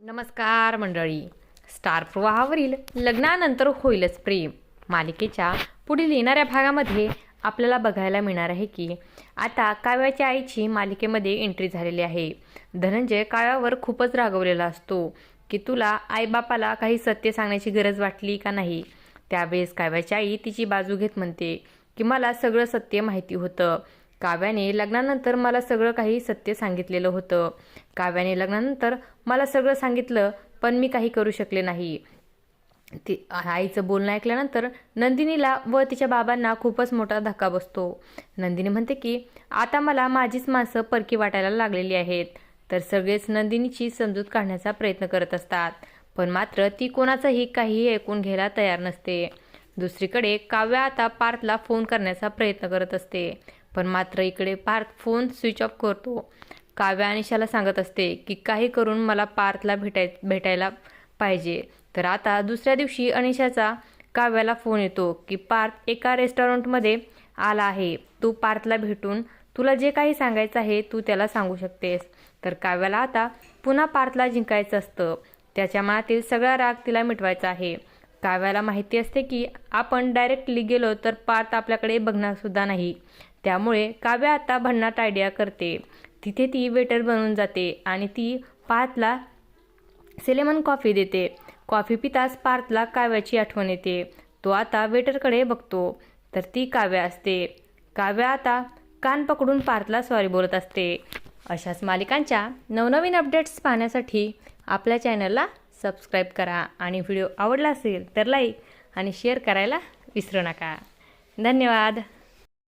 नमस्कार मंडळी. स्टार प्रवाहावरील लग्नानंतर होईलच प्रेम मालिकेच्या पुढील येणाऱ्या भागामध्ये आपल्याला बघायला मिळणार आहे की आता काव्याच्या आईची मालिकेमध्ये एंट्री झालेली आहे. धनंजय काव्यावर खूपच रागवलेला असतो की तुला आईबापाला काही सत्य सांगण्याची गरज वाटली का नाही. त्यावेळेस काव्याची आई तिची बाजू घेत म्हणते की मला सगळं सत्य माहिती होतं. काव्याने लग्नानंतर मला सगळं काही सत्य सांगितलेलं होतं. काव्याने लग्नानंतर मला सगळं सांगितलं पण मी काही करू शकले नाही. ती आईचं बोलणं ऐकल्यानंतर नंदिनीला व तिच्या बाबांना खूपच मोठा धक्का बसतो. नंदिनी म्हणते की आता मला माझीच माणसं परकी वाटायला लागलेली आहेत. तर सगळेच नंदिनीची समजूत काढण्याचा प्रयत्न करत असतात पण मात्र ती कोणाचंही काहीही ऐकून घ्यायला तयार नसते. दुसरीकडे काव्या आता पार्थला फोन करण्याचा प्रयत्न करत असते पण मात्र इकडे पार्थ फोन स्विच ऑफ करतो. काव्या अनिशाला सांगत असते की काही करून मला पार्थला भेटायला पाहिजे. तर आता दुसऱ्या दिवशी अनिशाचा काव्याला फोन येतो की पार्थ एका रेस्टॉरंटमध्ये आला आहे. तू पार्थला भेटून तुला जे काही सांगायचं आहे तू त्याला सांगू शकतेस. तर काव्याला आता पुन्हा पार्थला जिंकायचं असतं. त्याच्या मनातील सगळा राग तिला मिटवायचा आहे. काव्याला माहिती असते की आपण डायरेक्टली गेलो तर पार्थ आपल्याकडे बघणार सुद्धा नाही. त्यामुळे काव्या आता भन्नाट आयडिया करते. तिथे ती वेटर बनून जाते आणि ती पार्थला सेलेमन कॉफी देते. कॉफी पिताच पार्थला काव्याची आठवण येते. तो आता वेटरकडे बघतो तर ती काव्या असते. काव्या आता कान पकडून पार्थला सॉरी बोलत असते. अशाच मालिकांच्या नवनवीन अपडेट्स पाहण्यासाठी आपल्या चॅनलला सबस्क्राईब करा आणि व्हिडिओ आवडला असेल तर लाईक आणि शेअर करायला विसरू नका. धन्यवाद.